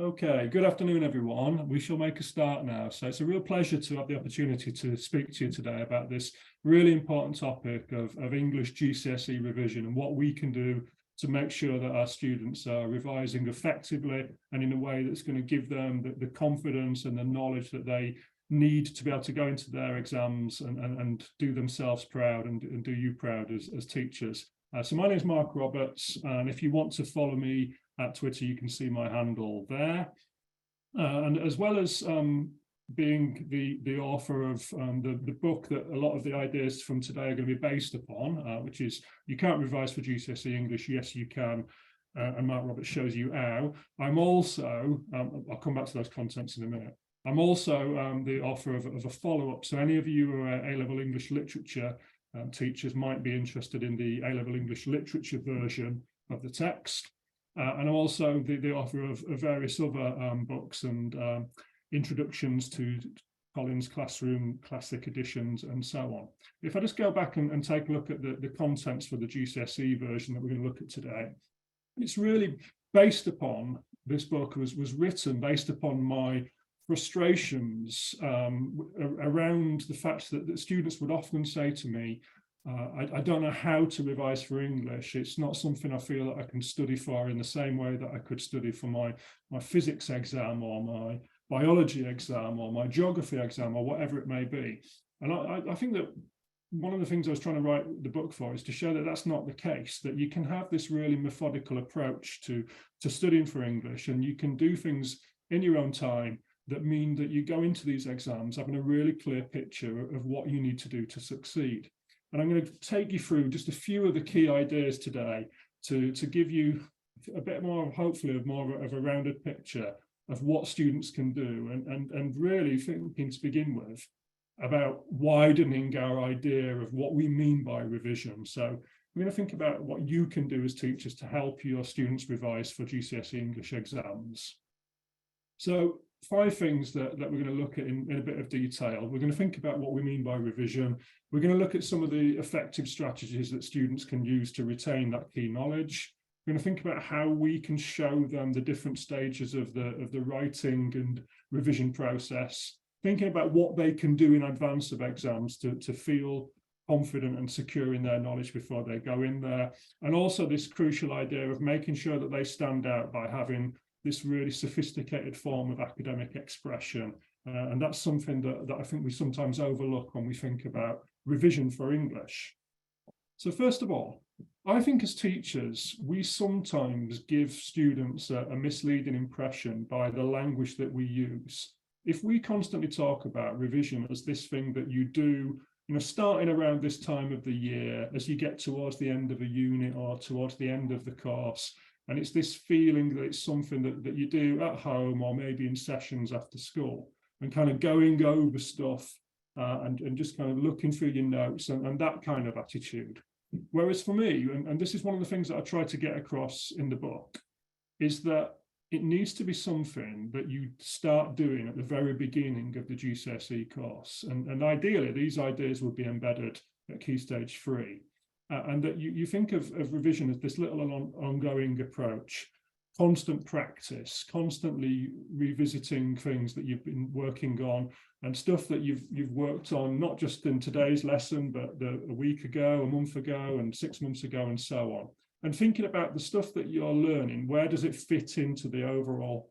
Okay, good afternoon, everyone. We shall make a start now. So it's a real pleasure to have the opportunity to speak to you today about this really important topic of English GCSE revision and what we can do to make sure that our students are revising effectively and in a way that's going to give them the confidence and the knowledge that they need to be able to go into their exams and do themselves proud and do you proud as teachers. So my name is Mark Roberts, and if you want to follow me at Twitter, you can see my handle there. And as well as being the author of the book that a lot of the ideas from today are going to be based upon, which is You Can't Revise for GCSE English, Yes You Can, and Mark Roberts shows you how. I'm also, I'll come back to those contents in a minute, I'm also the author of a follow-up. So any of you who are A-level English literature teachers might be interested in the A-level English literature version of the text. And I'm also the author of various other books and introductions to Collins Classroom Classic editions and so on. If I just go back and take a look at the contents for the GCSE version that we're going to look at today, it's really based upon, this book was written based upon my frustrations around the fact that students would often say to me, I don't know how to revise for English. It's not something I feel that I can study for in the same way that I could study for my physics exam or my biology exam or my geography exam or whatever it may be. And I think that one of the things I was trying to write the book for is to show that that's not the case, that you can have this really methodical approach to studying for English, and you can do things in your own time that mean that you go into these exams having a really clear picture of what you need to do to succeed. And I'm going to take you through just a few of the key ideas today to give you a bit more, hopefully, more of a rounded picture of what students can do, and really thinking to begin with about widening our idea of what we mean by revision. So we're going to think about what you can do as teachers to help your students revise for GCSE English exams. So 5 things that we're going to look at in a bit of detail. We're going to think about what we mean by revision. We're going to look at some of the effective strategies that students can use to retain that key knowledge. We're going to think about how we can show them the different stages of the writing and revision process, thinking about what they can do in advance of exams to feel confident and secure in their knowledge before they go in there. And also this crucial idea of making sure that they stand out by having this really sophisticated form of academic expression. And that's something that I think we sometimes overlook when we think about revision for English. So first of all, I think as teachers, we sometimes give students a misleading impression by the language that we use. If we constantly talk about revision as this thing that you do, starting around this time of the year, as you get towards the end of a unit or towards the end of the course, and it's this feeling that it's something that you do at home or maybe in sessions after school, and kind of going over stuff and just kind of looking through your notes and that kind of attitude. Whereas for me, and this is one of the things that I try to get across in the book, is that it needs to be something that you start doing at the very beginning of the GCSE course. And ideally, these ideas would be embedded at Key Stage 3. And that you think of revision as this little ongoing approach, constant practice, constantly revisiting things that you've been working on and stuff that you've worked on, not just in today's lesson, but a week ago, a month ago, and 6 months ago, and so on. And thinking about the stuff that you're learning, where does it fit into the overall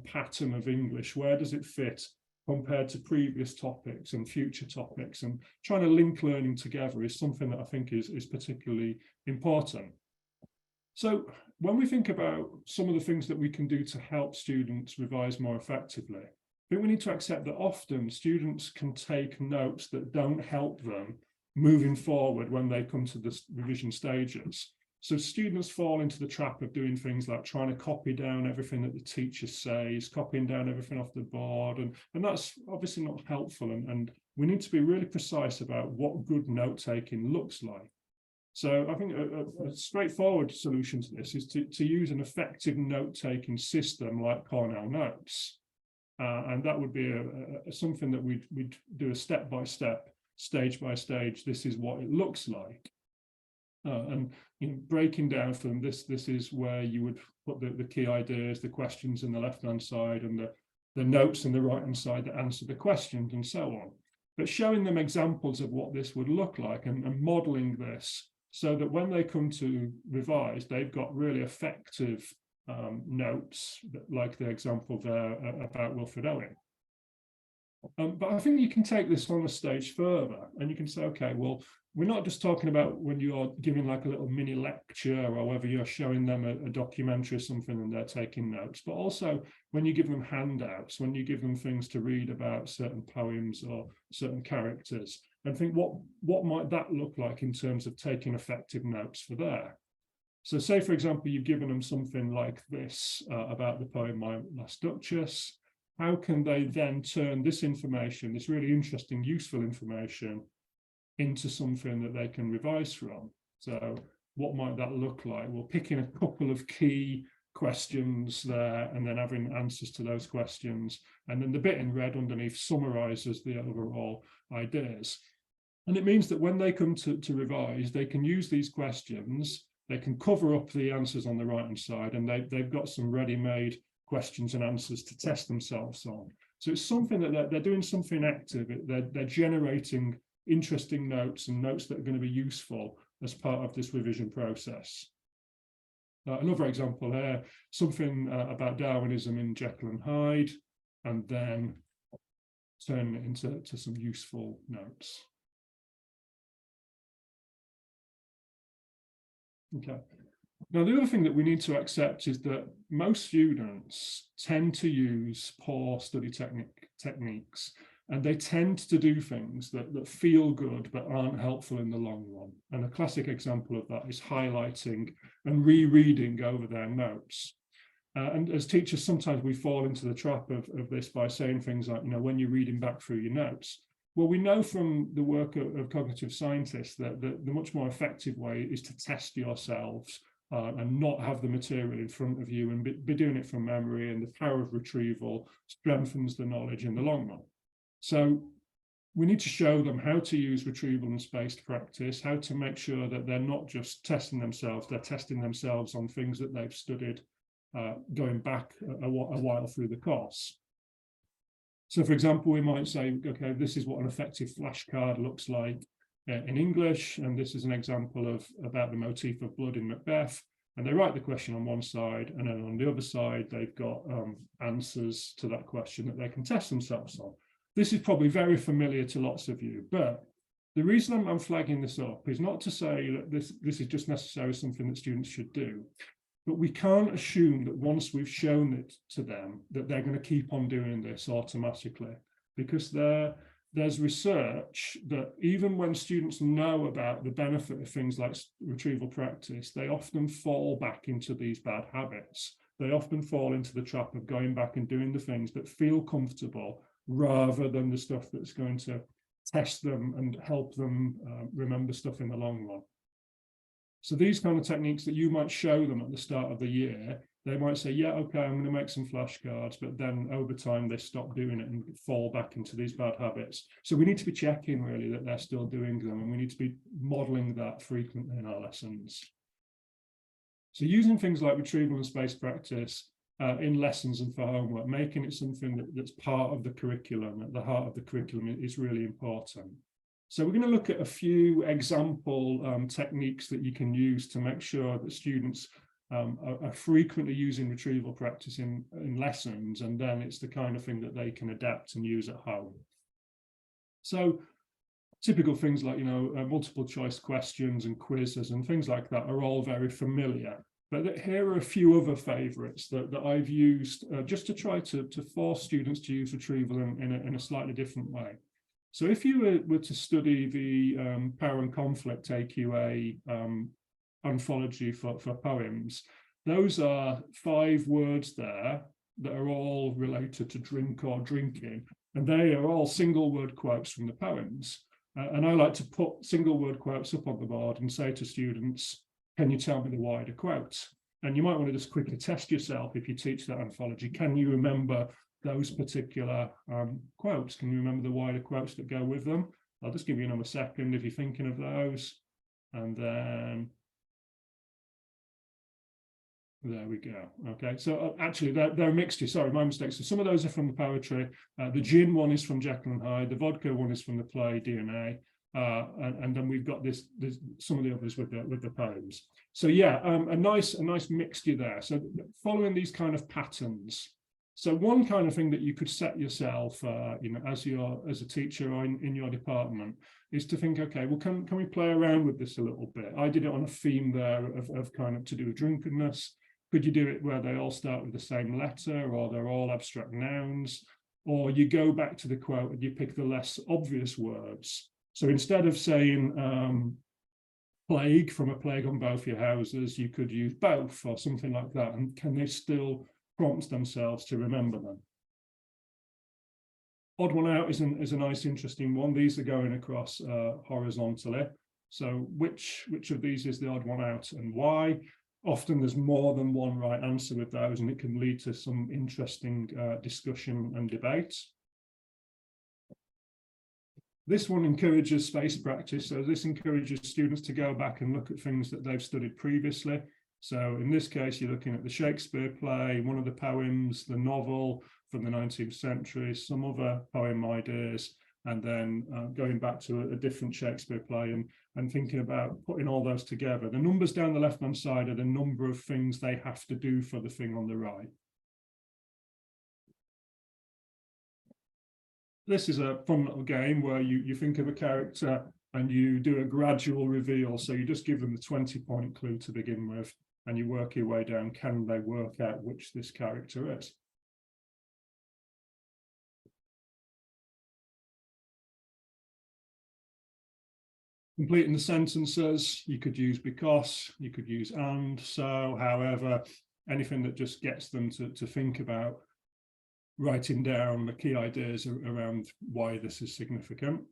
pattern of English? Where does it fit compared to previous topics and future topics? And trying to link learning together is something that I think is particularly important. So when we think about some of the things that we can do to help students revise more effectively, I think we need to accept that often students can take notes that don't help them moving forward when they come to the revision stages. So students fall into the trap of doing things like trying to copy down everything that the teacher says, copying down everything off the board, and that's obviously not helpful. And we need to be really precise about what good note-taking looks like. So I think a straightforward solution to this is to use an effective note-taking system like Cornell Notes. And that would be something that we'd do a step-by-step, stage-by-stage, this is what it looks like. And breaking down for them, this is where you would put the key ideas, the questions in the left-hand side, and the notes in the right-hand side that answer the questions, and so on. But showing them examples of what this would look like, and modeling this so that when they come to revise, they've got really effective notes, like the example there about Wilfred Owen. But I think you can take this on a stage further, and you can say, okay, well, we're not just talking about when you're giving like a little mini lecture, or whether you're showing them a documentary or something and they're taking notes, but also when you give them handouts, when you give them things to read about certain poems or certain characters, and think what might that look like in terms of taking effective notes for there. So say, for example, you've given them something like this about the poem My Last Duchess. How can they then turn this information, this really interesting, useful information, into something that they can revise from? So what might that look like? Well, picking a couple of key questions there and then having answers to those questions. And then the bit in red underneath summarizes the overall ideas. And it means that when they come to revise, they can use these questions, they can cover up the answers on the right-hand side, and they've got some ready-made questions and answers to test themselves on. So it's something that they're doing something active. They're generating interesting notes, and notes that are going to be useful as part of this revision process. Another example here, something about Darwinism in Jekyll and Hyde, and then turn it into some useful notes. Okay. Now, the other thing that we need to accept is that most students tend to use poor study techniques, and they tend to do things that feel good but aren't helpful in the long run. And a classic example of that is highlighting and rereading over their notes. And as teachers, sometimes we fall into the trap of this by saying things like, when you're reading back through your notes. Well, we know from the work of cognitive scientists that the much more effective way is to test yourselves and not have the material in front of you, and be doing it from memory, and the power of retrieval strengthens the knowledge in the long run. So we need to show them how to use retrieval and spaced practice, how to make sure that they're not just testing themselves, they're testing themselves on things that they've studied going back a while through the course. So, for example, we might say, okay, this is what an effective flashcard looks like in English, and this is an example about the motif of blood in Macbeth. And they write the question on one side, and then on the other side, they've got answers to that question that they can test themselves on. This is probably very familiar to lots of you, but the reason I'm flagging this up is not to say that this is just necessarily something that students should do, but we can't assume that once we've shown it to them that they're going to keep on doing this automatically, because there's research that even when students know about the benefit of things like retrieval practice, they often fall back into these bad habits. They often fall into the trap of going back and doing the things that feel comfortable rather than the stuff that's going to test them and help them remember stuff in the long run. So these kind of techniques that you might show them at the start of the year, they might say, yeah, okay, I'm going to make some flashcards, but then over time they stop doing it and fall back into these bad habits. So we need to be checking really that they're still doing them, and we need to be modeling that frequently in our lessons. So using things like retrieval and spaced practice in lessons and for homework, making it something that's part of the curriculum, at the heart of the curriculum, is really important. So we're going to look at a few example techniques that you can use to make sure that students are frequently using retrieval practice in lessons, and then it's the kind of thing that they can adapt and use at home. So typical things like, multiple choice questions and quizzes and things like that are all very familiar. But here are a few other favorites that I've used just to try to force students to use retrieval in a slightly different way. So if you were to study the Power and Conflict AQA anthology for poems, those are 5 words there that are all related to drink or drinking, and they are all single word quotes from the poems. And I like to put single word quotes up on the board and say to students, can you tell me the wider quotes? And you might want to just quickly test yourself if you teach that anthology. Can you remember those particular quotes? Can you remember the wider quotes that go with them? I'll just give you another second if you're thinking of those. And then there we go. Okay, so actually they're a mixture. Sorry, my mistake. So some of those are from the poetry. The gin one is from Jekyll and Hyde. The vodka one is from the play DNA. And then we've got this some of the others with the poems. So yeah, a nice mixture there. So following these kind of patterns. So one kind of thing that you could set yourself, as a teacher or in your department, is to think, okay, well, can we play around with this a little bit? I did it on a theme there of kind of to do with drunkenness. Could you do it where they all start with the same letter, or they're all abstract nouns, or you go back to the quote and you pick the less obvious words? So instead of saying plague from A Plague on Both Your Houses, you could use both or something like that. And can they still prompt themselves to remember them? Odd one out is a nice, interesting one. These are going across horizontally. So which of these is the odd one out and why? Often there's more than one right answer with those, and it can lead to some interesting discussion and debate. This one encourages space practice. So this encourages students to go back and look at things that they've studied previously. So in this case, you're looking at the Shakespeare play, one of the poems, the novel from the 19th century, some other poem ideas, and then going back to a different Shakespeare play and thinking about putting all those together. The numbers down the left-hand side are the number of things they have to do for the thing on the right. This is a fun little game where you think of a character and you do a gradual reveal. So you just give them the 20-point clue to begin with, and you work your way down. Can they work out which this character is? Completing the sentences, you could use because, you could use and, so, however, anything that just gets them to think about writing down the key ideas around why this is significant.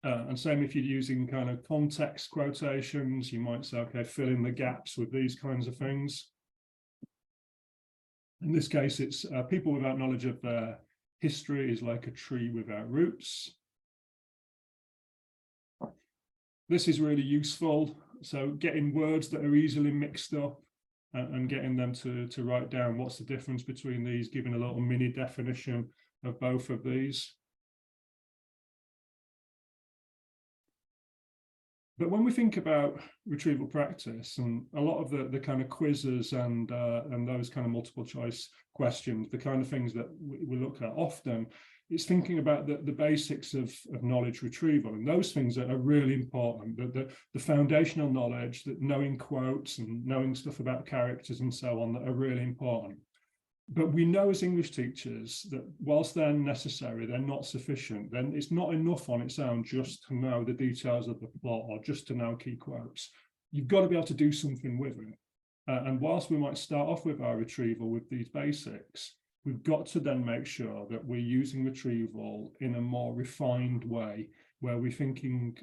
And same if you're using kind of context quotations, you might say, okay, fill in the gaps with these kinds of things. In this case, it's people without knowledge of their history is like a tree without roots. This is really useful. So getting words that are easily mixed up and getting them to write down what's the difference between these, giving a little mini definition of both of these. But when we think about retrieval practice and a lot of the kind of quizzes and those kind of multiple choice questions, the kind of things that we look at often, it's thinking about the basics of knowledge retrieval, and those things that are really important, the foundational knowledge, that knowing quotes and knowing stuff about characters and so on, that are really important. But we know as English teachers that whilst they're necessary, they're not sufficient. Then it's not enough on its own just to know the details of the plot or just to know key quotes. You've got to be able to do something with it. And whilst we might start off with our retrieval with these basics, we've got to then make sure that we're using retrieval in a more refined way, where we're thinking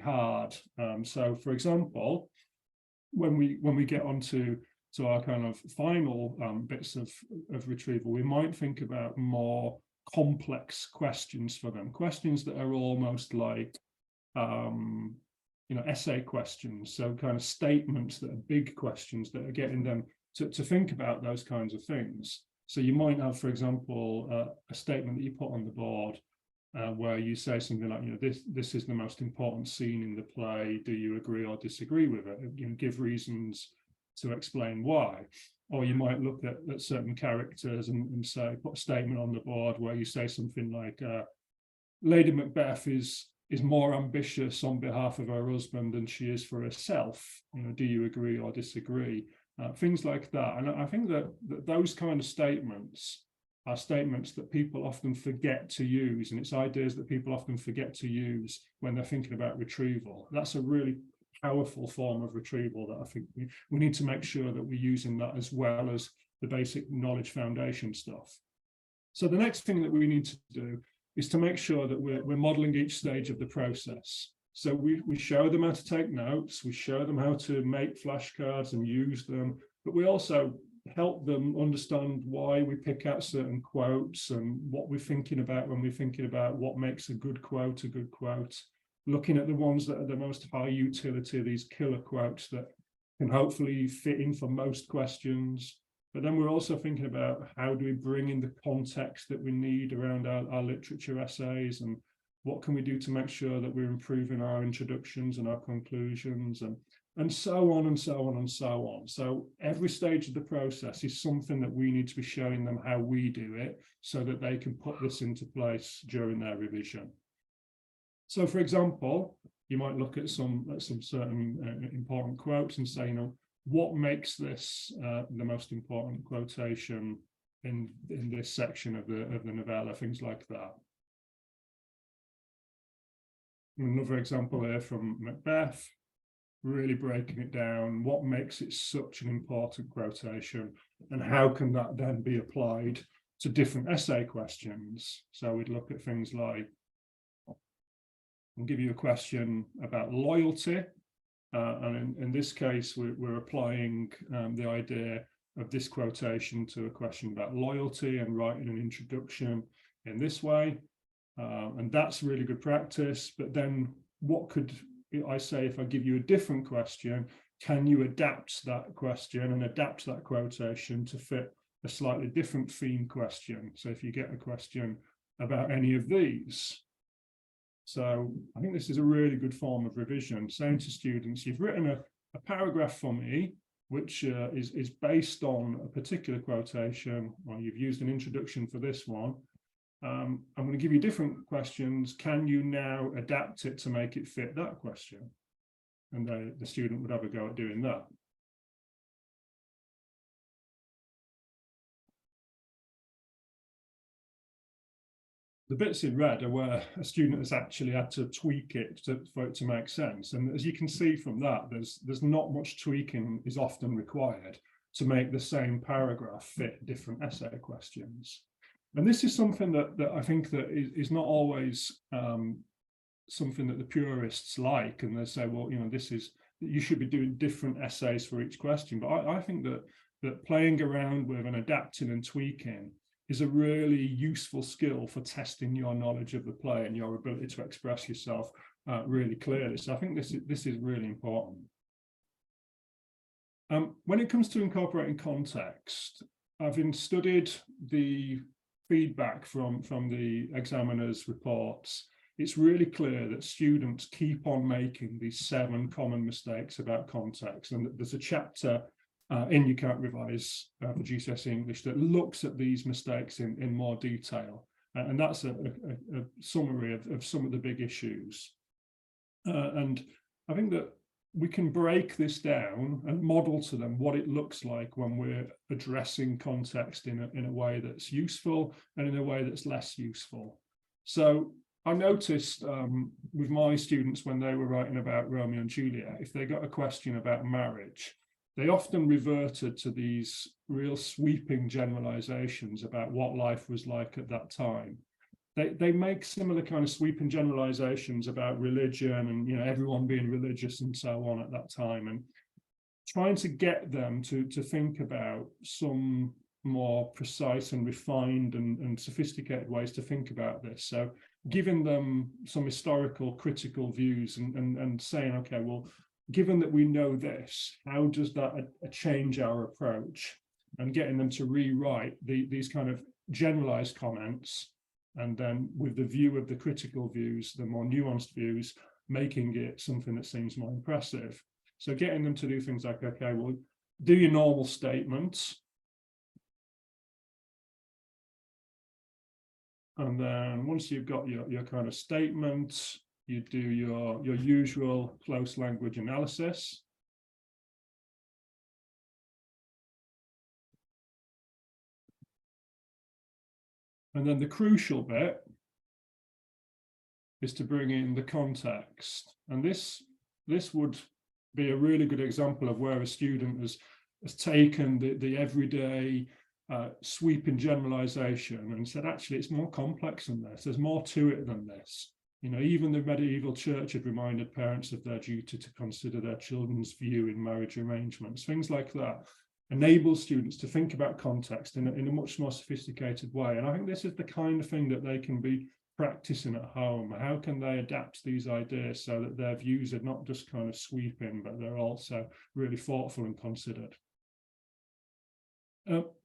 hard. So, for example, when we get onto our kind of final bits of retrieval, we might think about more complex questions for them, questions that are almost like essay questions, so kind of statements that are big questions that are getting them to think about those kinds of things. So you might have, for example, a statement that you put on the board where you say something like, this is the most important scene in the play. Do you agree or disagree with it? Give reasons to explain why. Or you might look at certain characters and say, put a statement on the board where you say something like, Lady Macbeth is more ambitious on behalf of her husband than she is for herself. Do you agree or disagree? Things like that. And I think that those kind of statements are statements that people often forget to use, and it's ideas that people often forget to use when they're thinking about retrieval. That's a really powerful form of retrieval that I think we need to make sure that we're using that as well as the basic knowledge foundation stuff. So the next thing that we need to do is to make sure that we're modeling each stage of the process. So we show them how to take notes, we show them how to make flashcards and use them, but we also help them understand why we pick out certain quotes and what we're thinking about when we're thinking about what makes a good quote a good quote. looking at the ones that are the most high utility, these killer quotes that can hopefully fit in for most questions. But then we're also thinking about how do we bring in the context that we need around our literature essays, and what can we do to make sure that we're improving our introductions and our conclusions, and so on and so on and so on. So every stage of the process is something that we need to be showing them how we do it so that they can put this into place during their revision. So, for example, you might look at some certain important quotes and say, what makes this the most important quotation in this section of the novella, things like that. Another example here from Macbeth, really breaking it down, what makes it such an important quotation, and how can that then be applied to different essay questions. So we'd look at things like, I'll give you a question about loyalty, and in this case we're applying the idea of this quotation to a question about loyalty and writing an introduction in this way, and that's really good practice. But then what could I say if I give you a different question? Can you adapt that question and adapt that quotation to fit a slightly different theme question? So if you get a question about any of these. So I think this is a really good form of revision, saying to students, you've written a paragraph for me, which is based on a particular quotation, or you've used an introduction for this one. I'm going to give you different questions. Can you now adapt it to make it fit that question? And the student would have a go at doing that. The bits in red are where a student has actually had to tweak it for it to make sense. And as you can see from that, there's not much tweaking is often required to make the same paragraph fit different essay questions. And this is something that I think that is not always something that the purists like, and they say, well, this is, you should be doing different essays for each question. But I think that playing around with and adapting and tweaking is a really useful skill for testing your knowledge of the play and your ability to express yourself really clearly. So I think this is really important. When it comes to incorporating context, I've studied the feedback from the examiners' reports. It's really clear that students keep on making these 7 common mistakes about context, and there's a chapter in You Can't Revise for GCSE English that looks at these mistakes in more detail, and that's a summary of some of the big issues. And I think that we can break this down and model to them what it looks like when we're addressing context in a way that's useful and in a way that's less useful. So I noticed with my students, when they were writing about Romeo and Juliet, if they got a question about marriage, they often reverted to these real sweeping generalizations about what life was like at that time. They make similar kind of sweeping generalizations about religion and everyone being religious and so on at that time, and trying to get them to think about some more precise and refined and sophisticated ways to think about this. So giving them some historical critical views and saying, okay, well, given that we know this, how does that change our approach? And getting them to rewrite these kind of generalized comments, and then with the view of the critical views, the more nuanced views, making it something that seems more impressive. So getting them to do things like, okay, well, do your normal statements. And then once you've got your kind of statement, you do your usual close language analysis. And then the crucial bit is to bring in the context. And this would be a really good example of where a student has taken the everyday sweeping generalization and said, actually, it's more complex than this. There's more to it than this. Even the medieval church had reminded parents of their duty to consider their children's view in marriage arrangements. Things like that enable students to think about context in a much more sophisticated way. And I think this is the kind of thing that they can be practicing at home? How can they adapt these ideas so that their views are not just kind of sweeping, but they're also really thoughtful and considered?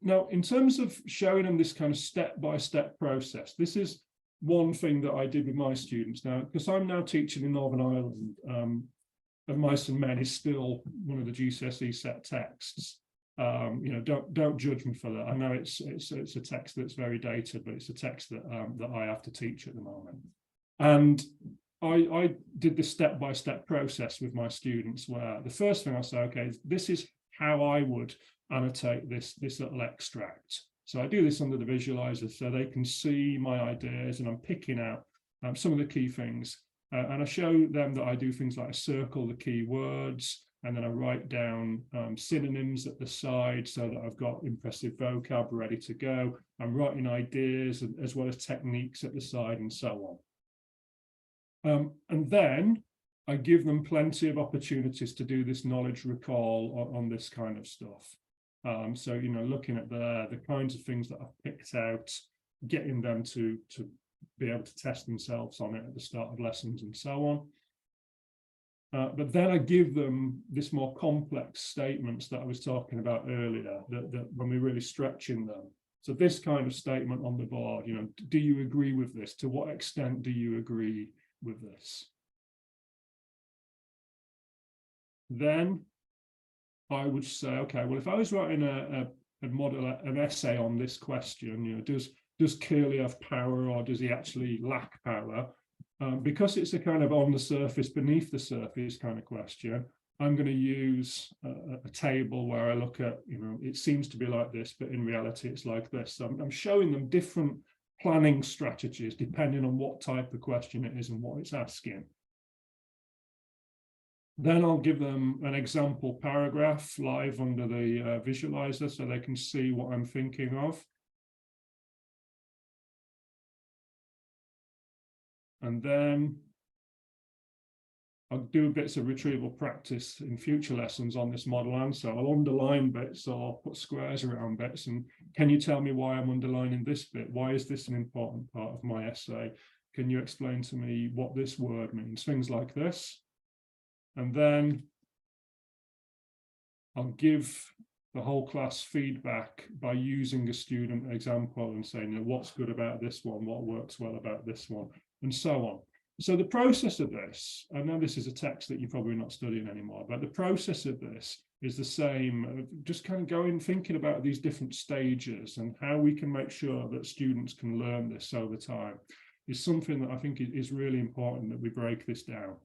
Now, in terms of showing them this kind of step-by-step process, this is one thing that I did with my students. Now, because I'm now teaching in Northern Ireland, of Mice and Men is still one of the GCSE set texts. Don't judge me for that. I know it's a text that's very dated, but it's a text that that I have to teach at the moment. And I did this step-by-step process with my students, where the first thing I say, okay, this is how I would annotate this little extract. So I do this under the visualizer so they can see my ideas, and I'm picking out some of the key things. And I show them that I do things like I circle the key words, and then I write down synonyms at the side so that I've got impressive vocab ready to go. I'm writing ideas as well as techniques at the side, and so on. And then I give them plenty of opportunities to do this knowledge recall on this kind of stuff. So, looking at the kinds of things that I've picked out, getting them to be able to test themselves on it at the start of lessons and so on. But then I give them this more complex statements that I was talking about earlier, that when we're really stretching them. So this kind of statement on the board, do you agree with this? To what extent do you agree with this? Then I would say, okay, well, if I was writing an essay on this question, does Curly have power, or does he actually lack power? Because it's a kind of on the surface, beneath the surface kind of question, I'm going to use a table where I look at, it seems to be like this, but in reality, it's like this. So I'm showing them different planning strategies depending on what type of question it is and what it's asking. Then I'll give them an example paragraph live under the visualizer so they can see what I'm thinking of. And then I'll do bits of retrieval practice in future lessons on this model answer. I'll underline bits or put squares around bits. And can you tell me why I'm underlining this bit? Why is this an important part of my essay? Can you explain to me what this word means? Things like this. And then I'll give the whole class feedback by using a student example and saying, what's good about this one? What works well about this one? And so on. So the process of this, I know this is a text that you're probably not studying anymore, but the process of this is the same, just kind of thinking about these different stages and how we can make sure that students can learn this over time is something that I think is really important that we break this down.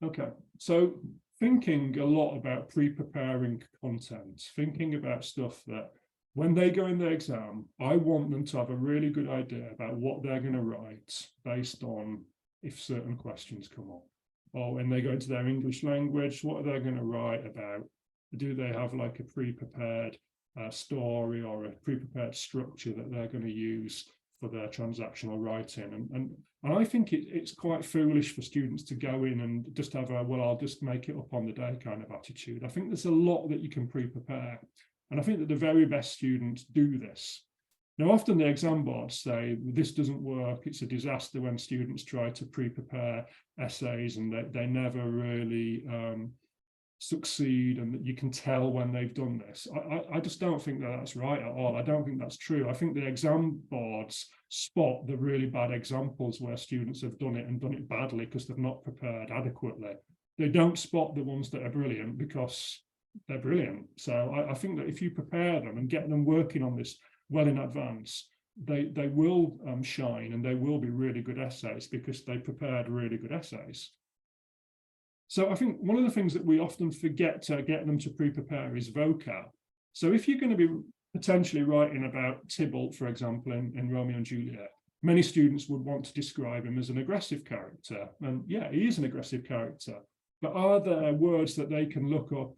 Okay, so thinking a lot about pre-preparing content, thinking about stuff that when they go in the exam, I want them to have a really good idea about what they're going to write based on if certain questions come up. Or when they go into their English language, what are they going to write about? Do they have like a pre-prepared story or a pre-prepared structure that they're going to use for their transactional writing? And I think it's quite foolish for students to go in and just have well, I'll just make it up on the day kind of attitude. I think there's a lot that you can pre-prepare. And I think that the very best students do this. Now, often the exam boards say this doesn't work. It's a disaster when students try to pre-prepare essays and they never really succeed, and that you can tell when they've done this. I just don't think that that's right at all. I don't think that's true. I think the exam boards spot the really bad examples where students have done it and done it badly because they've not prepared adequately. They don't spot the ones that are brilliant because they're brilliant. So I think that if you prepare them and get them working on this well in advance, they will shine, and they will be really good essays because they prepared really good essays. So I think one of the things that we often forget to get them to pre-prepare is vocab. So if you're going to be potentially writing about Tybalt, for example, in Romeo and Juliet, many students would want to describe him as an aggressive character. And yeah, he is an aggressive character. But are there words that they can look up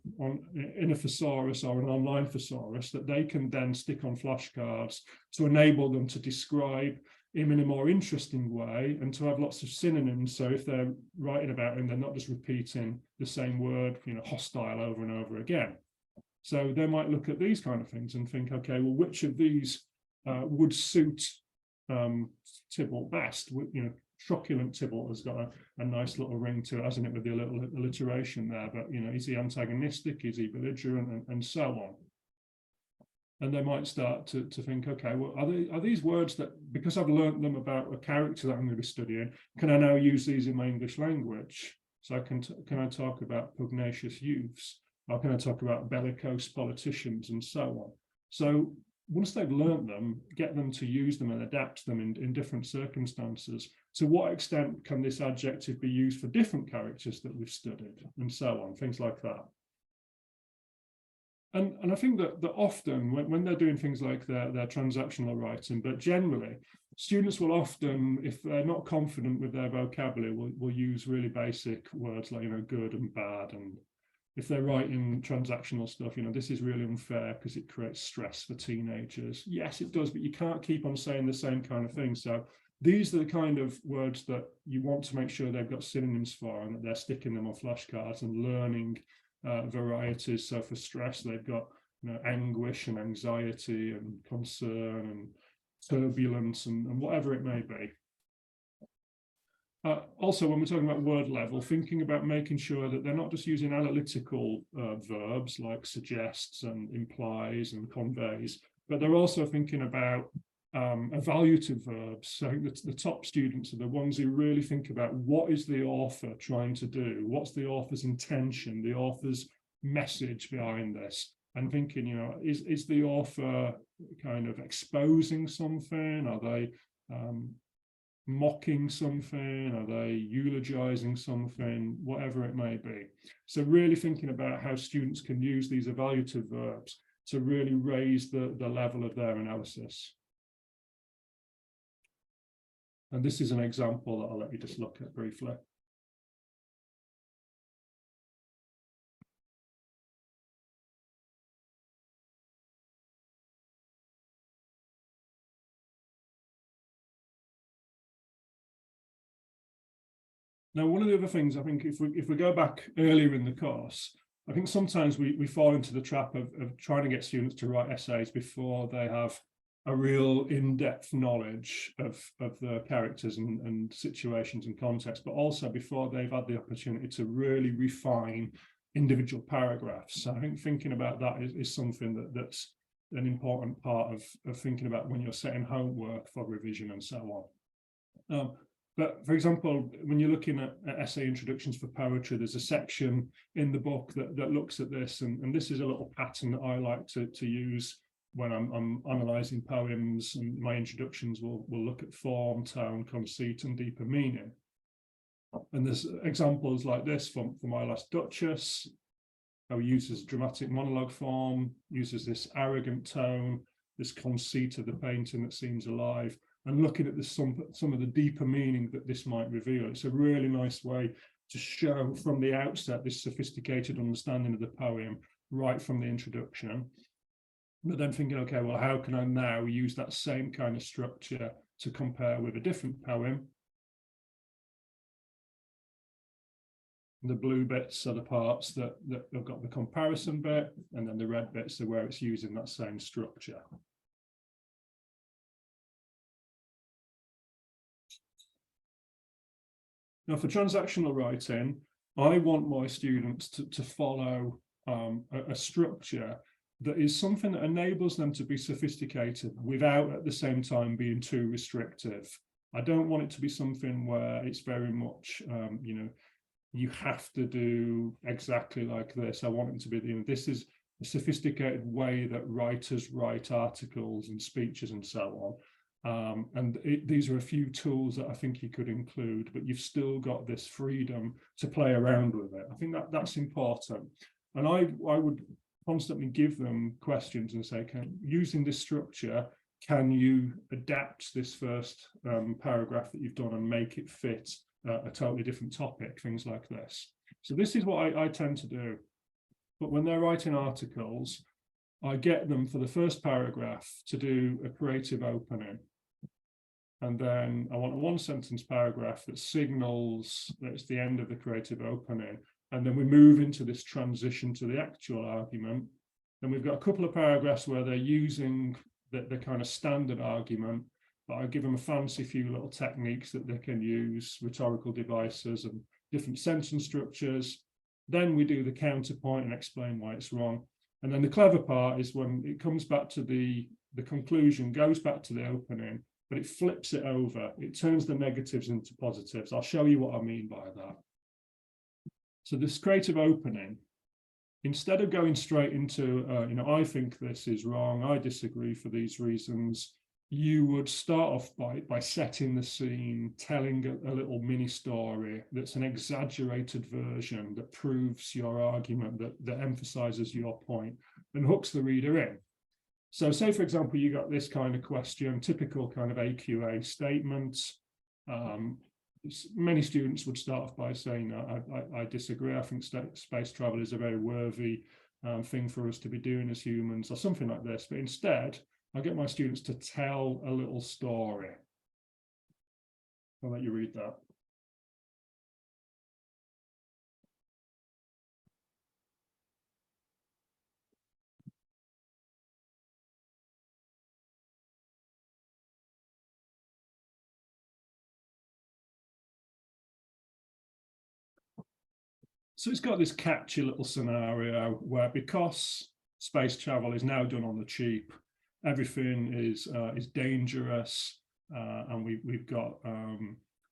in a thesaurus or an online thesaurus that they can then stick on flashcards to enable them to describe him in a more interesting way and to have lots of synonyms? So if they're writing about him, they're not just repeating the same word, hostile over and over again. So they might look at these kind of things and think, okay, well, which of these would suit Tybalt best. You know, truculent Tybalt has got a nice little ring to it, hasn't it, with the little alliteration there. But, you know, is he antagonistic? Is he belligerent? And so on. And they might start to think, okay, well, are these words that, because I've learned them about a character that I'm going to be studying, can I now use these in my English language? So can I talk about pugnacious youths? Or can I talk about bellicose politicians and so on? So once they've learned them, get them to use them and adapt them in different circumstances. To what extent can this adjective be used for different characters that we've studied, and so on, things like that. And I think that often when they're doing things like their transactional writing, but generally, students will often, if they're not confident with their vocabulary, will use really basic words like, you know, good and bad. And if they're writing transactional stuff, you know, this is really unfair because it creates stress for teenagers. Yes, it does, but you can't keep on saying the same kind of thing. So these are the kind of words that you want to make sure they've got synonyms for, and that they're sticking them on flashcards and learning varieties. So for stress, they've got, you know, anguish and anxiety and concern and turbulence and whatever it may be. Also, when we're talking about word level, thinking about making sure that they're not just using analytical verbs like suggests and implies and conveys, but they're also thinking about evaluative verbs. So the top students are the ones who really think about what is the author trying to do, what's the author's intention, the author's message behind this, and thinking, you know, is the author kind of exposing something? Are they mocking something? Are they eulogizing something? Whatever it may be. So really thinking about how students can use these evaluative verbs to really raise the level of their analysis. And this is an example that I'll let you just look at briefly. Now, one of the other things, I think, if we go back earlier in the course, I think sometimes we fall into the trap of trying to get students to write essays before they have a real in-depth knowledge of the characters and situations and context, but also before they've had the opportunity to really refine individual paragraphs. So I think thinking about that is something that's an important part of thinking about when you're setting homework for revision and so on. But for example, when you're looking at essay introductions for poetry, there's a section in the book that looks at this, and this is a little pattern that I like to use when I'm analysing poems, and my introductions will look at form, tone, conceit, and deeper meaning. And there's examples like this from My Last Duchess, how he uses dramatic monologue form, uses this arrogant tone, this conceit of the painting that seems alive, and looking at some of the deeper meaning that this might reveal. It's a really nice way to show from the outset this sophisticated understanding of the poem right from the introduction. But then thinking, okay, well, how can I now use that same kind of structure to compare with a different poem? The blue bits are the parts that have got the comparison bit, and then the red bits are where it's using that same structure. Now, for transactional writing, I want my students to follow a structure that is something that enables them to be sophisticated without at the same time being too restrictive. I don't want it to be something where it's very much, you know, you have to do exactly like this. I want it to be, you know, this is a sophisticated way that writers write articles and speeches and so on. And these are a few tools that I think you could include, but you've still got this freedom to play around with it. I think that's important. And I would constantly give them questions and say, using this structure, can you adapt this first paragraph that you've done and make it fit a totally different topic, things like this. So this is what I tend to do. But when they're writing articles, I get them for the first paragraph to do a creative opening. And then I want a one-sentence paragraph that signals that it's the end of the creative opening. And then we move into this transition to the actual argument. Then we've got a couple of paragraphs where they're using the kind of standard argument. but I give them a fancy few little techniques that they can use, rhetorical devices and different sentence structures. Then we do the counterpoint and explain why it's wrong. And then the clever part is when it comes back to the conclusion, goes back to the opening, but it flips it over. It turns the negatives into positives. I'll show you what I mean by that. So this creative opening, instead of going straight into, I think this is wrong, I disagree for these reasons, you would start off by setting the scene, telling a little mini story that's an exaggerated version that proves your argument, that emphasizes your point and hooks the reader in. So say, for example, you got this kind of question, typical kind of AQA statements. Many students would start off by saying, I disagree. I think space travel is a very worthy thing for us to be doing as humans, or something like this. But instead, I get my students to tell a little story. I'll let you read that. So it's got this catchy little scenario where, because space travel is now done on the cheap, everything is dangerous, and we've got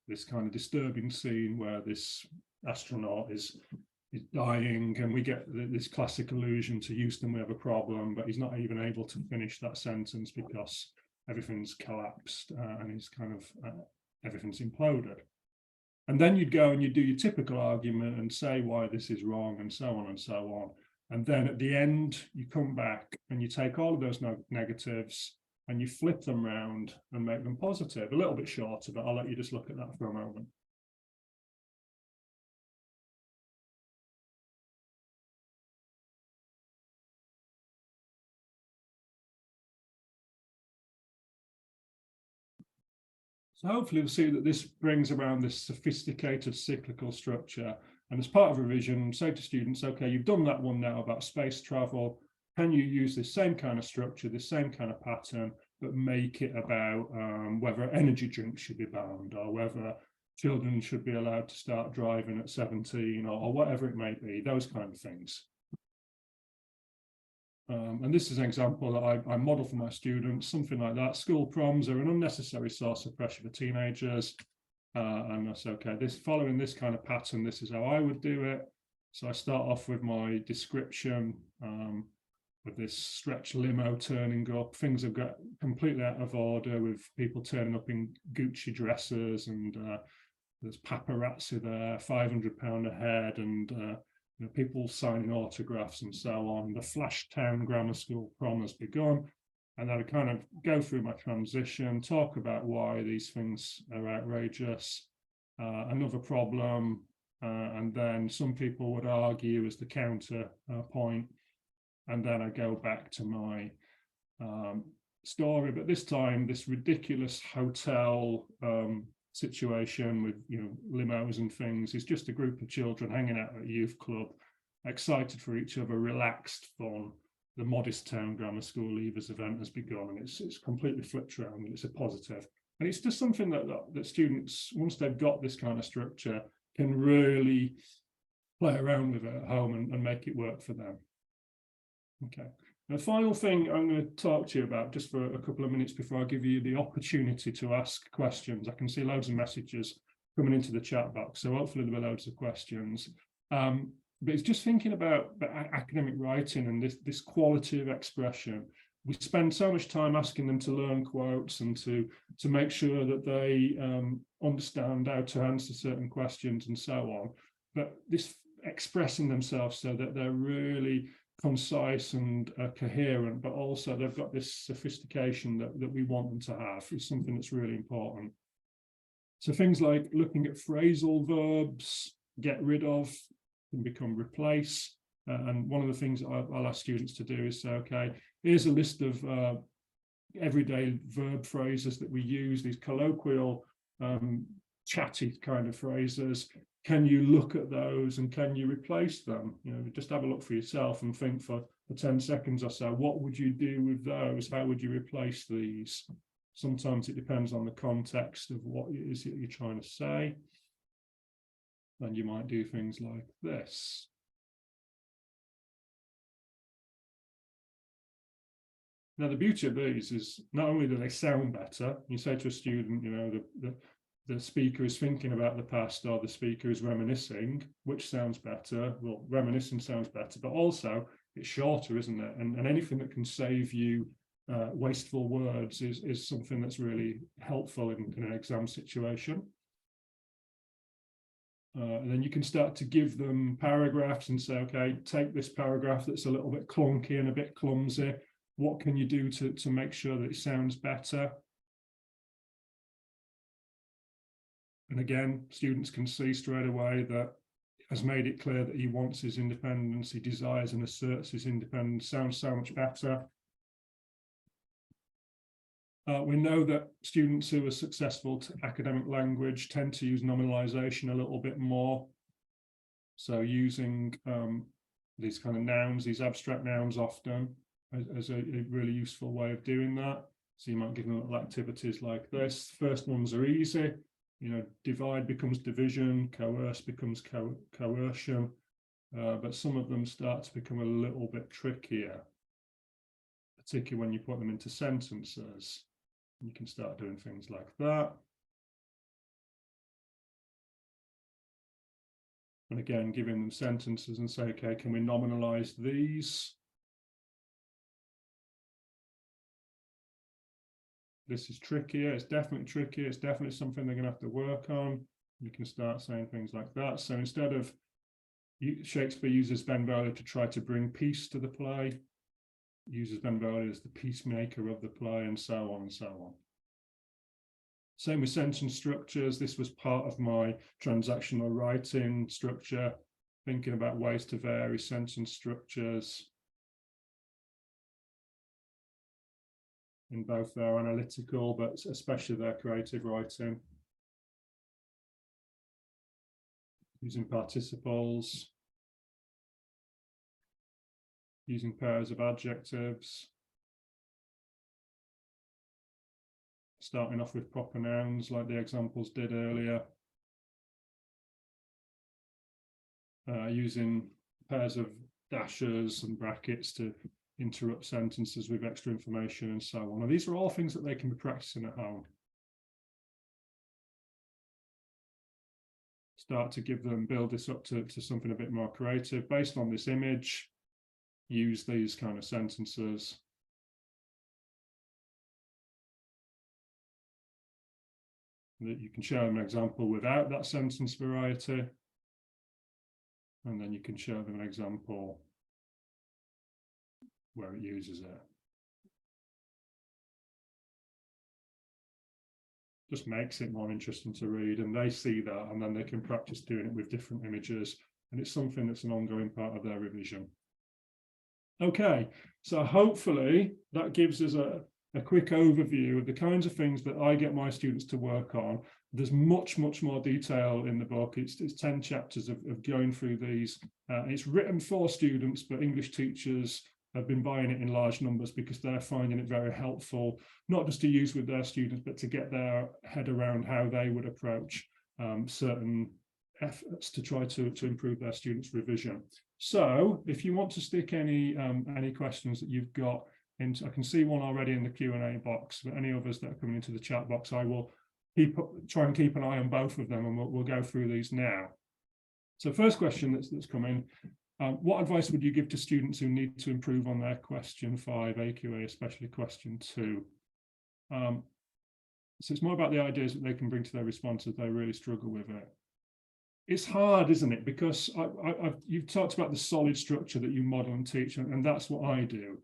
this kind of disturbing scene where this astronaut is dying, and we get this classic allusion to Houston, we have a problem, but he's not even able to finish that sentence because everything's collapsed and he's kind of everything's imploded. And then you'd go and you do your typical argument and say why this is wrong and so on and so on. And then at the end, you come back and you take all of those negatives and you flip them around and make them positive. A little bit shorter, but I'll let you just look at that for a moment. So hopefully we'll see that this brings around this sophisticated cyclical structure. And as part of revision, say to students, okay, you've done that one now about space travel. Can you use this same kind of structure, this same kind of pattern, but make it about whether energy drinks should be banned, or whether children should be allowed to start driving at 17, or whatever it may be, those kind of things. And this is an example that I model for my students, something like that. School proms are an unnecessary source of pressure for teenagers. And that's okay. Following this kind of pattern, this is how I would do it. So I start off with my description with this stretch limo turning up. Things have got completely out of order, with people turning up in Gucci dresses, and there's paparazzi there, £500 a head, and people signing autographs and so on. The Flash Town Grammar School prom has begun. And then I kind of go through my transition, talk about why these things are outrageous, another problem, and then some people would argue as the counter point. And then I go back to my story, but this time this ridiculous hotel situation with limos and things is just a group of children hanging out at a youth club, excited for each other, relaxed, fun. The Modest Town Grammar School Leavers event has begun, and it's completely flipped around, and it's a positive. And it's just something that students, once they've got this kind of structure, can really play around with it at home and make it work for them. Okay. The final thing I'm going to talk to you about, just for a couple of minutes before I give you the opportunity to ask questions. I can see loads of messages coming into the chat box, so hopefully there'll be loads of questions. But it's just thinking about academic writing and this quality of expression. We spend so much time asking them to learn quotes and to make sure that they understand how to answer certain questions and so on. But this expressing themselves so that they're really concise and coherent, but also they've got this sophistication that we want them to have, is something that's really important. So things like looking at phrasal verbs, get rid of, can become replace. And one of the things I'll ask students to do is say, okay, here's a list of everyday verb phrases that we use, these colloquial, chatty kind of phrases. Can you look at those and can you replace them? Just have a look for yourself and think for 10 seconds or so, what would you do with those? How would you replace these? Sometimes it depends on the context of what it is that you're trying to say. Then you might do things like this. Now, the beauty of these is not only do they sound better, you say to a student, you know, the speaker is thinking about the past or the speaker is reminiscing, which sounds better? Well, reminiscing sounds better, but also it's shorter, isn't it? And anything that can save you wasteful words is something that's really helpful in an exam situation. And then you can start to give them paragraphs and say, okay, take this paragraph that's a little bit clunky and a bit clumsy. What can you do to make sure that it sounds better? And again, students can see straight away that has made it clear that he wants his independence, he desires and asserts his independence, sounds so much better. We know that students who are successful to academic language tend to use nominalization a little bit more. So using these kind of nouns, these abstract nouns often as a really useful way of doing that. So you might give them little activities like this. First ones are easy. You know, divide becomes division, coerce becomes coercion, but some of them start to become a little bit trickier, particularly when you put them into sentences. You can start doing things like that. And again, giving them sentences and say, okay, can we nominalize these? This is trickier. It's definitely trickier. It's definitely something they're going to have to work on. You can start saying things like that. So instead of Shakespeare uses Benvolio to try to bring peace to the play, uses Benvolio as the peacemaker of the play, and so on and so on. Same with sentence structures. This was part of my transactional writing structure, thinking about ways to vary sentence structures in both their analytical, but especially their creative writing. Using participles, using pairs of adjectives, starting off with proper nouns like the examples did earlier, using pairs of dashes and brackets to interrupt sentences with extra information and so on. And these are all things that they can be practicing at home. Start to give them, build this up to something a bit more creative. Based on this image, use these kind of sentences. That you can show them an example without that sentence variety. And then you can show them an example where it uses it. Just makes it more interesting to read, and they see that, and then they can practice doing it with different images, and it's something that's an ongoing part of their revision. Okay, so hopefully that gives us a quick overview of the kinds of things that I get my students to work on. There's much more detail in the book. It's 10 chapters of going through these. It's written for students, but English teachers have been buying it in large numbers because they're finding it very helpful, not just to use with their students, but to get their head around how they would approach certain efforts to try to improve their students' revision. So if you want to stick any questions that you've got into, I can see one already in the Q&A box, but any others that are coming into the chat box, I will try and keep an eye on both of them, and we'll go through these now. So first question that's come in, what advice would you give to students who need to improve on their question 5 AQA, especially question 2? So it's more about the ideas that they can bring to their response if they really struggle with it. It's hard, isn't it? Because you've talked about the solid structure that you model and teach, and that's what I do.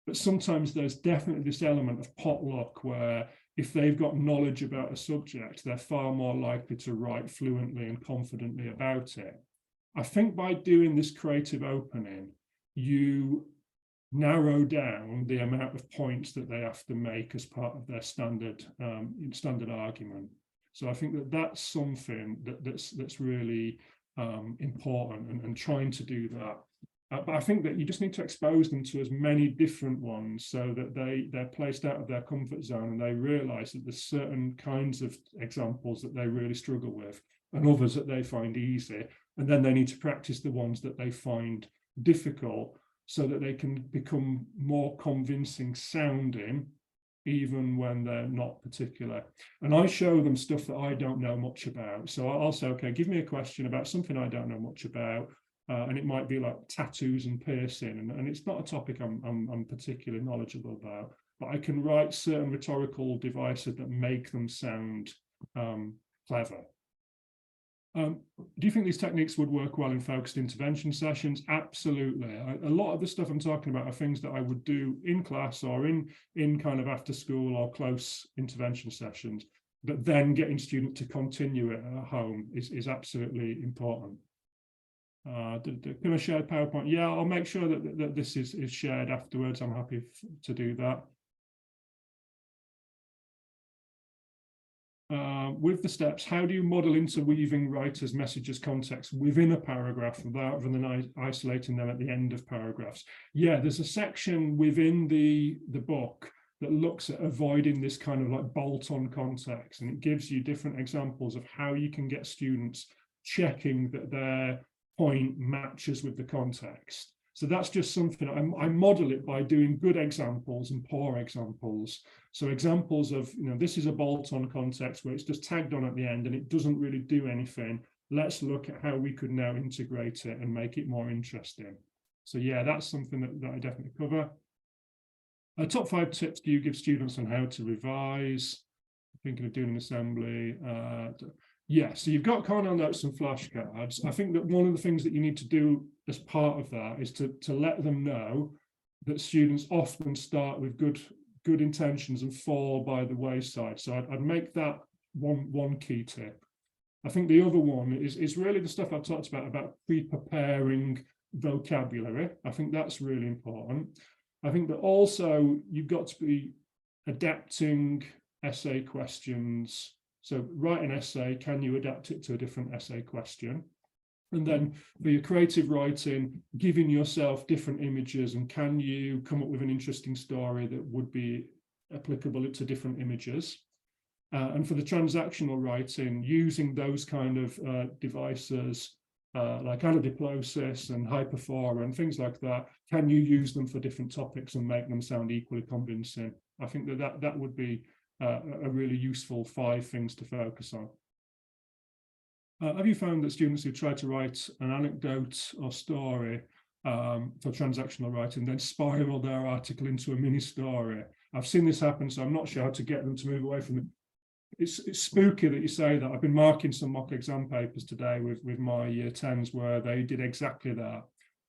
But sometimes there's definitely this element of potluck where if they've got knowledge about a subject, they're far more likely to write fluently and confidently about it. I think by doing this creative opening, you narrow down the amount of points that they have to make as part of their standard argument. So I think that that's something that's really important, and trying to do that But I think that you just need to expose them to as many different ones so that they're placed out of their comfort zone and they realise that there's certain kinds of examples that they really struggle with and others that they find easy. And then they need to practice the ones that they find difficult so that they can become more convincing sounding even when they're not particular. And I show them stuff that I don't know much about. So I'll say, okay, give me a question about something I don't know much about. And it might be like tattoos and piercing. And it's not a topic I'm particularly knowledgeable about, but I can write certain rhetorical devices that make them sound clever. Do you think these techniques would work well in focused intervention sessions? Absolutely. A lot of the stuff I'm talking about are things that I would do in class or in kind of after school or close intervention sessions, but then getting students to continue it at home is absolutely important. Can I share PowerPoint? Yeah, I'll make sure that this is shared afterwards. I'm happy to do that. With the steps, how do you model interweaving writers' messages context within a paragraph rather than isolating them at the end of paragraphs? Yeah, there's a section within the book that looks at avoiding this kind of like bolt-on context, and it gives you different examples of how you can get students checking that their point matches with the context. So that's just something I model it by doing good examples and poor examples. So examples of, this is a bolt-on context where it's just tagged on at the end and it doesn't really do anything. Let's look at how we could now integrate it and make it more interesting. So yeah, that's something that I definitely cover. Top 5 tips do you give students on how to revise? Thinking of doing an assembly. Yeah, so you've got cornell notes and flashcards. I think that one of the things that you need to do as part of that is to let them know that students often start with good intentions and fall by the wayside. So I'd make that one key tip. I think the other one is really the stuff I've talked about pre-preparing vocabulary. I think that's really important. I think that also you've got to be adapting essay questions. So write an essay, can you adapt it to a different essay question? And then for your creative writing, giving yourself different images, and can you come up with an interesting story that would be applicable to different images? And for the transactional writing, using those kind of devices like anadiplosis and hyperphora and things like that, can you use them for different topics and make them sound equally convincing? I think that would be a really useful 5 things to focus on. Have you found that students who try to write an anecdote or story for transactional writing then spiral their article into a mini story? I've seen this happen, so I'm not sure how to get them to move away from it. It's spooky that you say that. I've been marking some mock exam papers today with my year 10s where they did exactly that.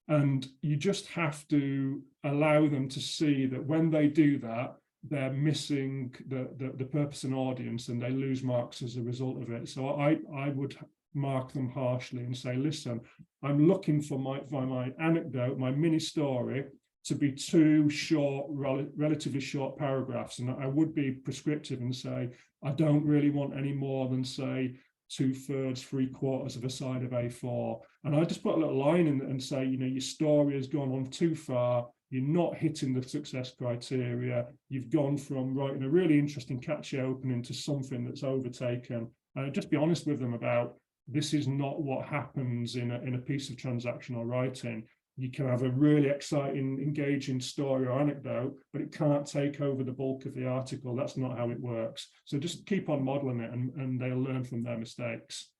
And you just have to allow them to see that when they do that, they're missing the purpose and audience, and they lose marks as a result of it. So I would mark them harshly and say, listen, I'm looking for my anecdote, my mini story, to be 2 short, relatively short paragraphs. And I would be prescriptive and say, I don't really want any more than, say, 2/3, 3/4 of a side of A4. And I just put a little line in and say, your story has gone on too far. You're not hitting the success criteria. You've gone from writing a really interesting, catchy opening to something that's overtaken. And just be honest with them about, this is not what happens in a piece of transactional writing. You can have a really exciting, engaging story or anecdote, but it can't take over the bulk of the article. That's not how it works. So just keep on modeling it, and they'll learn from their mistakes.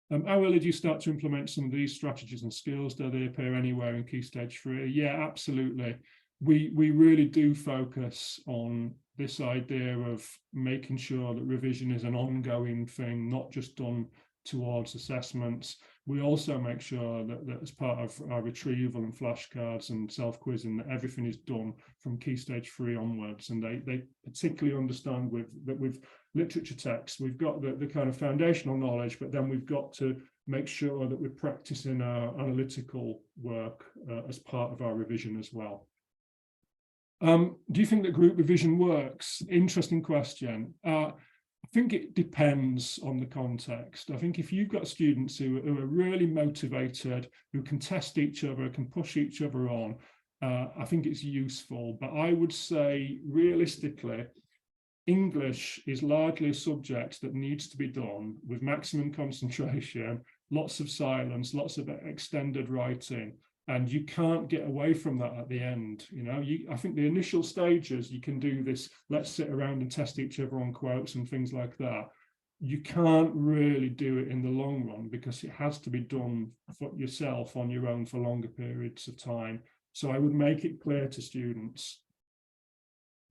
How early do you start to implement some of these strategies and skills? Do they appear anywhere in Key Stage 3? Yeah, absolutely. We really do focus on this idea of making sure that revision is an ongoing thing, not just done towards assessments. We also make sure that as part of our retrieval and flashcards and self-quizzing, that everything is done from Key Stage 3 onwards. And they particularly understand that with literature texts, we've got the kind of foundational knowledge, but then we've got to make sure that we're practicing our analytical work as part of our revision as well. Do you think that group revision works? Interesting question. I think it depends on the context. I think if you've got students who are really motivated, who can test each other, can push each other on, I think it's useful. But I would say realistically, English is largely a subject that needs to be done with maximum concentration, lots of silence, lots of extended writing, and you can't get away from that at the end. I think the initial stages, you can do this, let's sit around and test each other on quotes and things like that. You can't really do it in the long run because it has to be done for yourself on your own for longer periods of time. So I would make it clear to students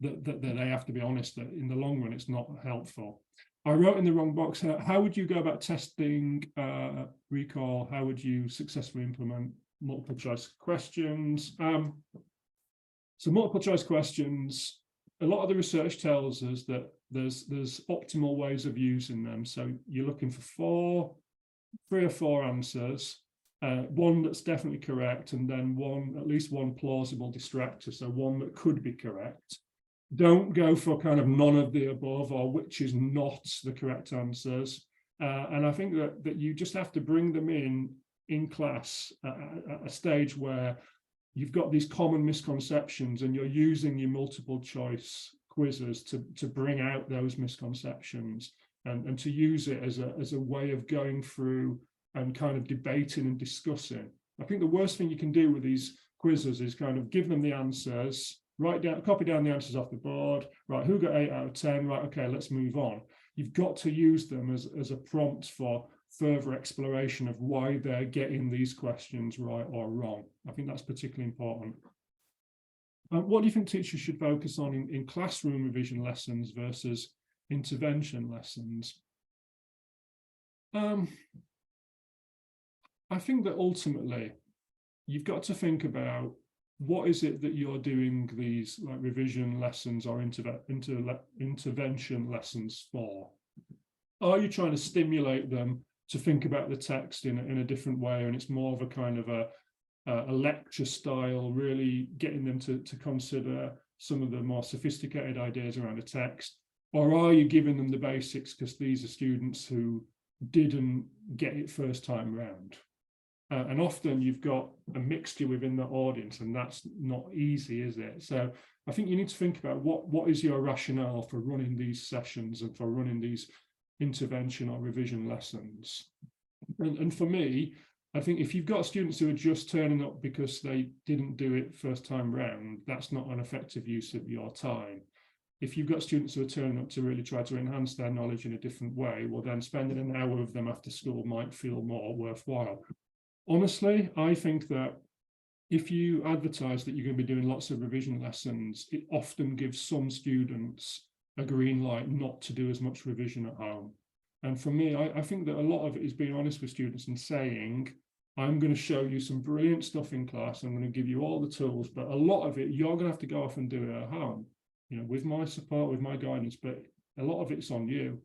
that they have to be honest that in the long run it's not helpful. I wrote in the wrong box. How would you go about testing recall? How would you successfully implement multiple choice questions? So multiple choice questions, a lot of the research tells us that there's optimal ways of using them. So you're looking for 3 or 4 answers, one that's definitely correct, and then at least one plausible distractor, so one that could be correct. Don't go for kind of none of the above or which is not the correct answers. And I think that you just have to bring them in class at a stage where you've got these common misconceptions and you're using your multiple choice quizzes to bring out those misconceptions and to use it as a way of going through and kind of debating and discussing. I think the worst thing you can do with these quizzes is kind of give them the answers, copy down the answers off the board, right, who got 8 out of 10, right, okay, let's move on. You've got to use them as a prompt for further exploration of why they're getting these questions right or wrong. I think that's particularly important. What do you think teachers should focus on in classroom revision lessons versus intervention lessons? I think that ultimately you've got to think about what is it that you're doing these like revision lessons or intervention lessons for? Are you trying to stimulate them to think about the text in a different way, and it's more of a kind of a lecture style, really getting them to consider some of the more sophisticated ideas around a text? Or are you giving them the basics because these are students who didn't get it first time round? And often you've got a mixture within the audience, and that's not easy, is it? So I think you need to think about what is your rationale for running these sessions and for running these intervention or revision lessons. And for me, I think if you've got students who are just turning up because they didn't do it first time round, that's not an effective use of your time. If you've got students who are turning up to really try to enhance their knowledge in a different way, well, then spending an hour with them after school might feel more worthwhile. Honestly, I think that if you advertise that you're going to be doing lots of revision lessons, it often gives some students a green light not to do as much revision at home. And for me, I think that a lot of it is being honest with students and saying, I'm going to show you some brilliant stuff in class. I'm going to give you all the tools, but a lot of it, you're going to have to go off and do it at home, with my support, with my guidance, but a lot of it's on you.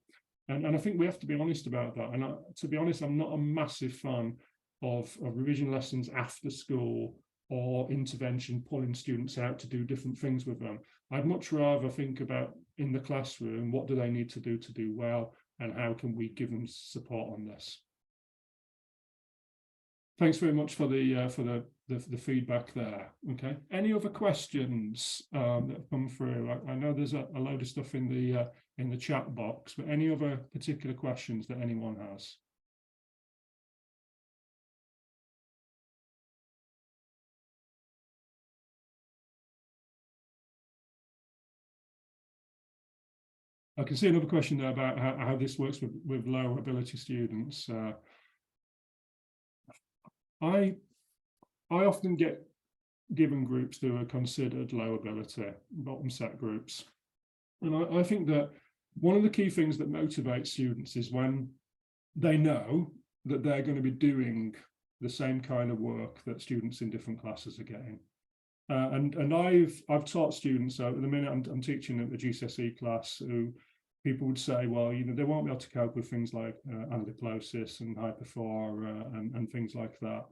And I think we have to be honest about that. And to be honest, I'm not a massive fan of revision lessons after school or intervention, pulling students out to do different things with them. I'd much rather think about in the classroom, what do they need to do well, and how can we give them support on this? Thanks very much for the feedback there. Okay. Any other questions that have come through? I know there's a load of stuff in the chat box, but any other particular questions that anyone has? I can see another question there about how this works with lower ability students. I often get given groups who are considered low ability, bottom set groups. And I think that one of the key things that motivates students is when they know that they're going to be doing the same kind of work that students in different classes are getting. And I've taught students, so at the minute I'm teaching at the GCSE class, who people would say, well, they won't be able to cope with things like anadiplosis and hyperphor and things like that.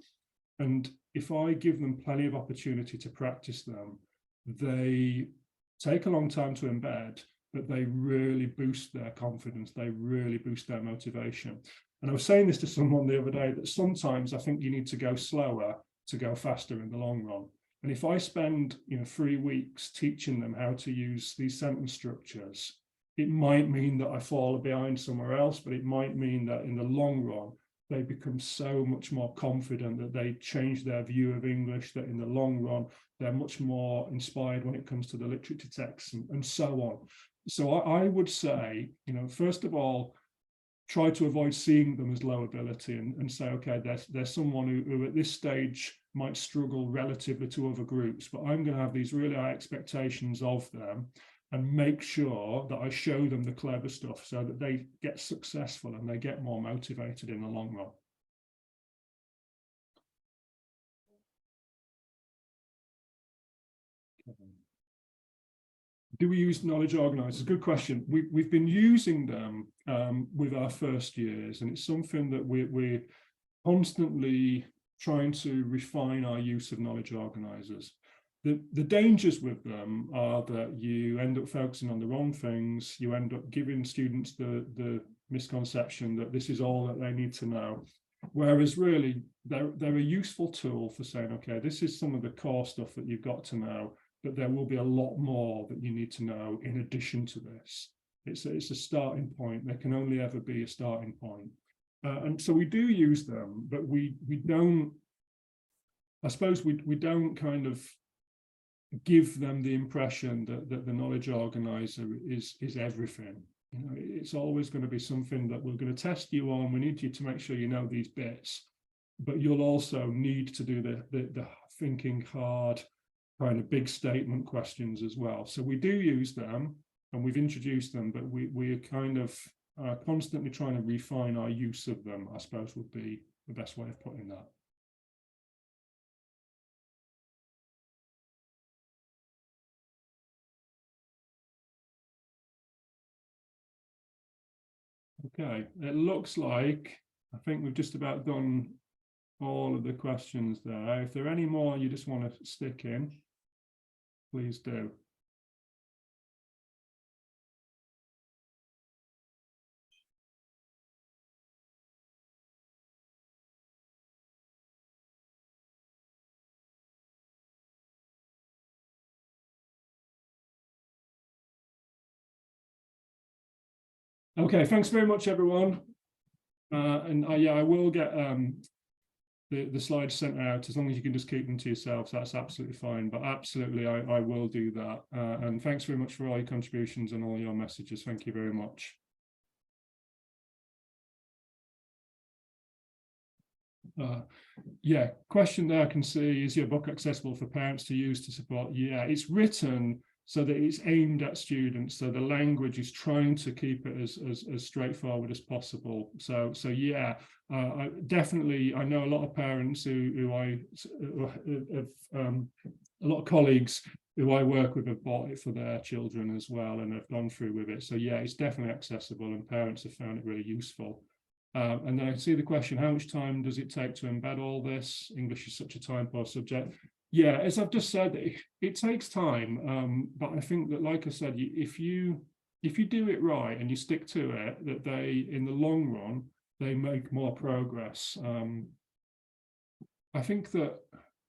And if I give them plenty of opportunity to practice them, they take a long time to embed, but they really boost their confidence. They really boost their motivation. And I was saying this to someone the other day, that sometimes I think you need to go slower to go faster in the long run. And if I spend 3 weeks teaching them how to use these sentence structures, it might mean that I fall behind somewhere else, but it might mean that in the long run, they become so much more confident, that they change their view of English, that in the long run, they're much more inspired when it comes to the literature texts and so on. So I would say, first of all, try to avoid seeing them as low ability and say, okay, there's someone who at this stage might struggle relatively to other groups, but I'm going to have these really high expectations of them and make sure that I show them the clever stuff so that they get successful and they get more motivated in the long run. Do we use knowledge organisers? Good question. We've been using them with our first years, and it's something that we're constantly trying to refine our use of knowledge organisers. The dangers with them are that you end up focusing on the wrong things. You end up giving students the misconception that this is all that they need to know. Whereas really, they're a useful tool for saying, okay, this is some of the core stuff that you've got to know, but there will be a lot more that you need to know in addition to this. It's a starting point. There can only ever be a starting point. And so we do use them, but we don't, I suppose we don't kind of give them the impression that the knowledge organizer is everything. It's always going to be something that we're going to test you on. We need you to make sure you know these bits, but you'll also need to do the thinking hard, kind of big statement questions as well. So we do use them and we've introduced them, but we're kind of constantly trying to refine our use of them, I suppose would be the best way of putting that. Okay, it looks like I think we've just about done all of the questions there. If there are any more you just want to stick in, please do. Okay, thanks very much, everyone. Yeah, I will get the slides sent out. As long as you can just keep them to yourselves, that's absolutely fine. But absolutely, I will do that. And thanks very much for all your contributions and all your messages. Thank you very much. Yeah, question there I can see, is your book accessible for parents to use to support? Yeah, it's written so that it's aimed at students, so the language is trying to keep it as straightforward as possible. So yeah, definitely, I know a lot of parents who a lot of colleagues who I work with have bought it for their children as well and have gone through with it. So yeah, it's definitely accessible and parents have found it really useful. And then I see the question, how much time does it take to embed all this? English is such a time-poor subject. Yeah, as I've just said, it takes time, but I think that, like I said, if you do it right and you stick to it, that they, in the long run, they make more progress. I think that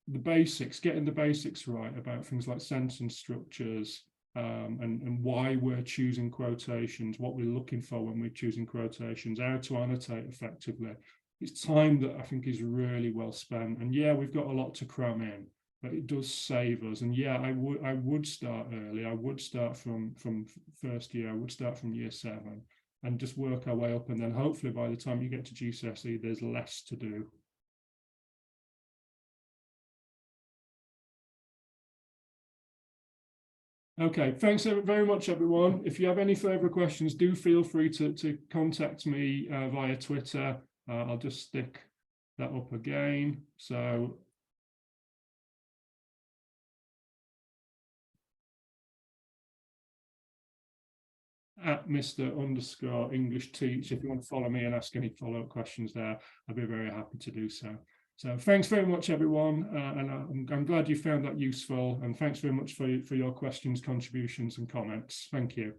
the basics, getting the basics right about things like sentence structures, and why we're choosing quotations, what we're looking for when we're choosing quotations, how to annotate effectively. It's time that I think is really well spent. And yeah, we've got a lot to cram in, but it does save us. And yeah, I would start early. I would start from first year. I would start from year 7 and just work our way up. And then hopefully by the time you get to GCSE, there's less to do. Okay, thanks very much, everyone. If you have any further questions, do feel free to contact me via Twitter. I'll just stick that up again. So at Mr_English Teach, if you want to follow me and ask any follow-up questions there, I'd be very happy to do so. So thanks very much, everyone, and I'm glad you found that useful, and thanks very much for your questions, contributions and comments. Thank you.